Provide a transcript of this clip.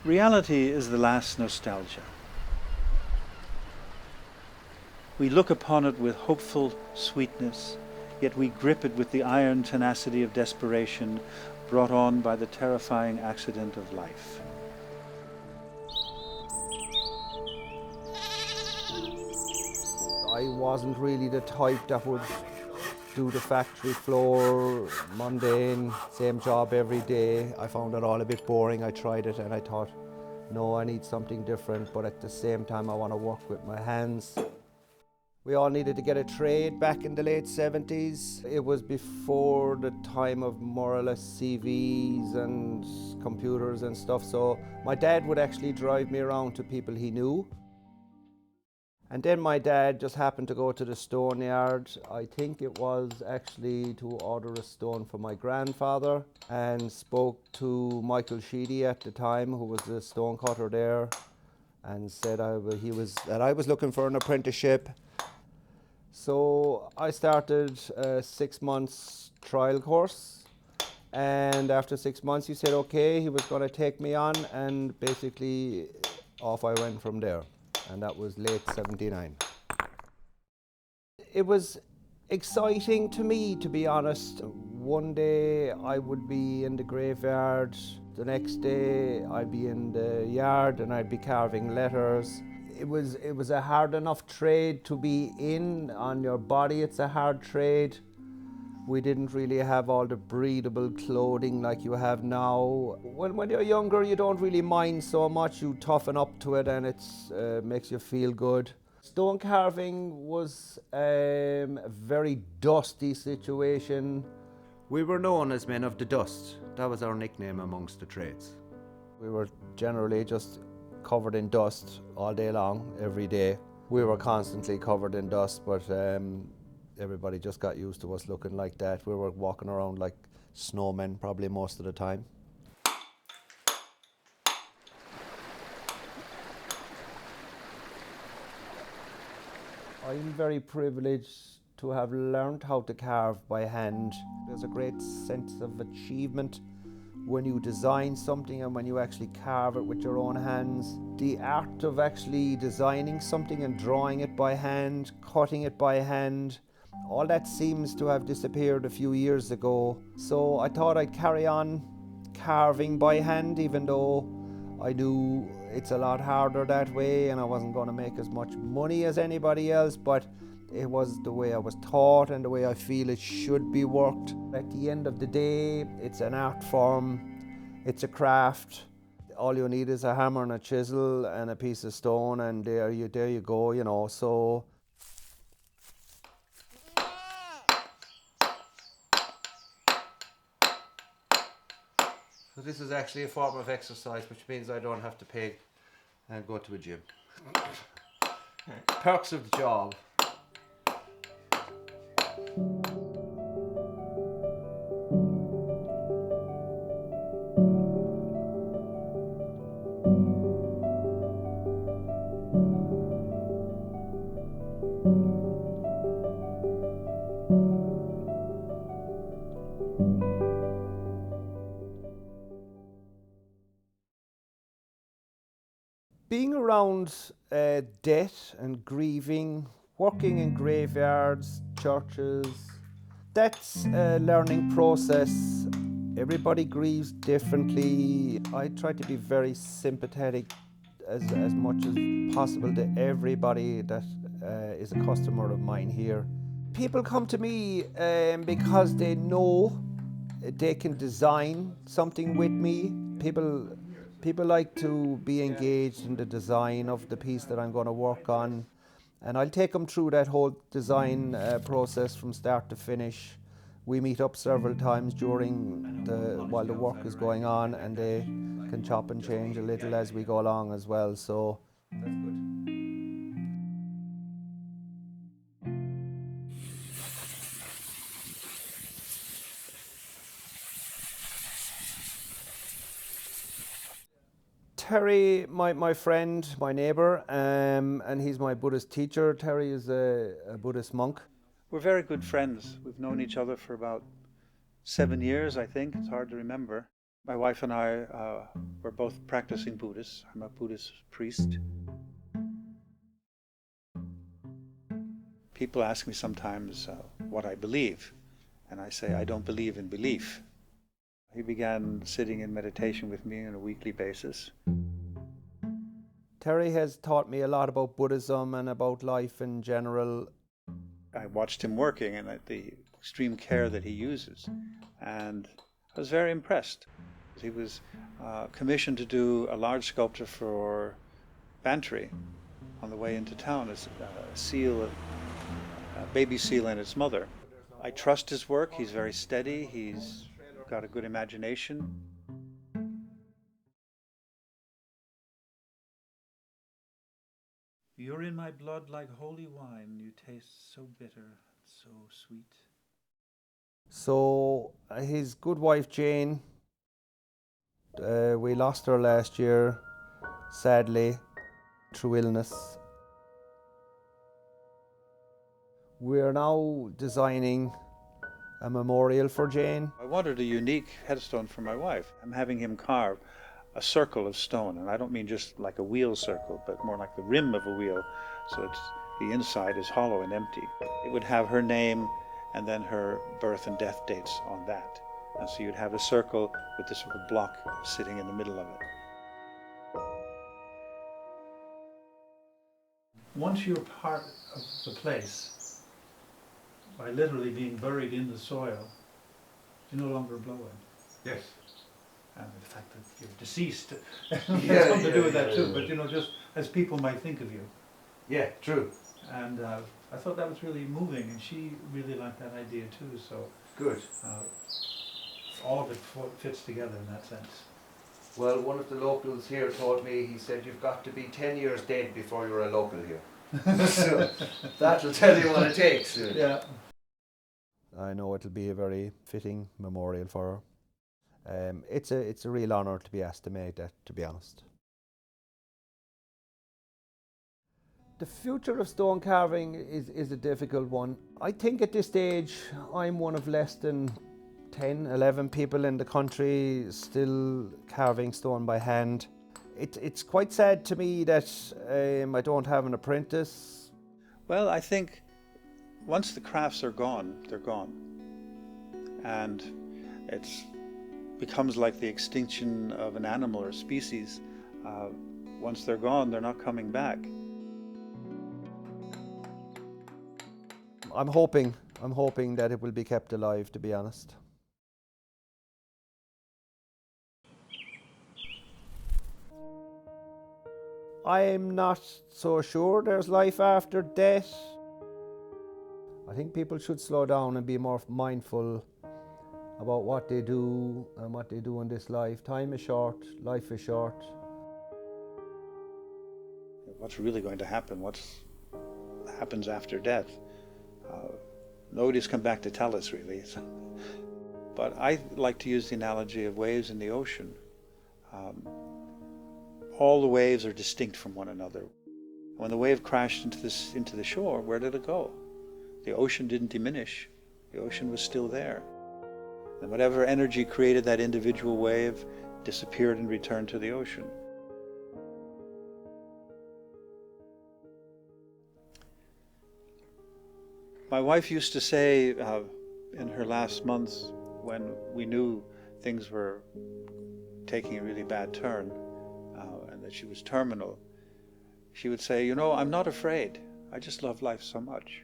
Reality is the last nostalgia. We look upon it with hopeful sweetness, yet we grip it with the iron tenacity of desperation brought on by the terrifying accident of life. I wasn't really the type that would do the factory floor, mundane, same job every day. I found it all a bit boring. I tried it and I thought, no, I need something different, but at the same time I want to work with my hands. We all needed to get a trade back in the late 70s. It was before the time of more or less CVs and computers and stuff, so my dad would actually drive me around to people he knew. And then my dad just happened to go to the stone yard. I think it was actually to order a stone for my grandfather, and spoke to Michael Sheedy at the time, who was the stone cutter there, and said that I was looking for an apprenticeship. So I started a 6 months trial course, and after 6 months he said okay, he was going to take me on, and basically off I went from there. And that was late 79. It was exciting to me, to be honest. One day I would be in the graveyard, the next day I'd be in the yard and I'd be carving letters. It was a hard enough trade to be in. On your body it's a hard trade. We didn't really have all the breathable clothing like you have now. When you're younger, you don't really mind so much. You toughen up to it and it makes you feel good. Stone carving was a very dusty situation. We were known as men of the dust. That was our nickname amongst the trades. We were generally just covered in dust all day long, every day. We were constantly covered in dust, but everybody just got used to us looking like that. We were walking around like snowmen probably most of the time. I'm very privileged to have learned how to carve by hand. There's a great sense of achievement when you design something and when you actually carve it with your own hands. The art of actually designing something and drawing it by hand, cutting it by hand, all that seems to have disappeared a few years ago. So I thought I'd carry on carving by hand, even though I knew it's a lot harder that way and I wasn't going to make as much money as anybody else, but it was the way I was taught and the way I feel it should be worked. At the end of the day, it's an art form, it's a craft. All you need is a hammer and a chisel and a piece of stone, and there you go, you know. So this is actually a form of exercise, which means I don't have to pay and go to a gym. Perks of the job. Being around death and grieving, working in graveyards, churches, that's a learning process. Everybody grieves differently. I try to be very sympathetic as much as possible to everybody that is a customer of mine here. People come to me because they know they can design something with me. People like to be engaged in the design of the piece that I'm going to work on, and I'll take them through that whole design process from start to finish. We meet up several times while the work is going on, and they can chop and change a little as we go along as well, so that's good. Terry, my friend, my neighbour, and he's my Buddhist teacher. Terry is a Buddhist monk. We're very good friends. We've known each other for about 7 years, I think. It's hard to remember. My wife and I were both practicing Buddhists. I'm a Buddhist priest. People ask me sometimes what I believe, and I say I don't believe in belief. He began sitting in meditation with me on a weekly basis. Terry has taught me a lot about Buddhism and about life in general. I watched him working and the extreme care that he uses, and I was very impressed. He was commissioned to do a large sculpture for Bantry on the way into town, as a seal, a baby seal and its mother. I trust his work. He's very steady. He's got a good imagination. You're in my blood like holy wine. You taste so bitter, so sweet. So his good wife Jane, we lost her last year, sadly, through illness. We're now designing a memorial for Jane. I wanted a unique headstone for my wife. I'm having him carve a circle of stone, and I don't mean just like a wheel circle, but more like the rim of a wheel, so the inside is hollow and empty. It would have her name and then her birth and death dates on that. And so you'd have a circle with this sort of block sitting in the middle of it. Once you're part of the place, by literally being buried in the soil, you're no longer blowing. Yes. And the fact that you're deceased has something to do with that too, but just as people might think of you. Yeah, true. And I thought that was really moving, and she really liked that idea too, so Good. all of it fits together in that sense. Well, one of the locals here told me, he said, you've got to be 10 years dead before you're a local here. So that'll tell you what it takes. Yeah. I know it'll be a very fitting memorial for her. It's a real honour to be asked to make that, to be honest. The future of stone carving is a difficult one. I think at this stage I'm one of less than 10, 11 people in the country still carving stone by hand. It's quite sad to me that I don't have an apprentice. Well, I think once the crafts are gone, they're gone. And it becomes like the extinction of an animal or species. Once they're gone, they're not coming back. I'm hoping that it will be kept alive, to be honest. I'm not so sure there's life after death. I think people should slow down and be more mindful about what they do and what they do in this life. Time is short, life is short. What's really going to happen? What happens after death? Nobody's come back to tell us, really. But I like to use the analogy of waves in the ocean. All the waves are distinct from one another. When the wave crashed into the shore, where did it go? The ocean didn't diminish. The ocean was still there. And whatever energy created that individual wave disappeared and returned to the ocean. My wife used to say in her last months, when we knew things were taking a really bad turn and that she was terminal, she would say, I'm not afraid. I just love life so much.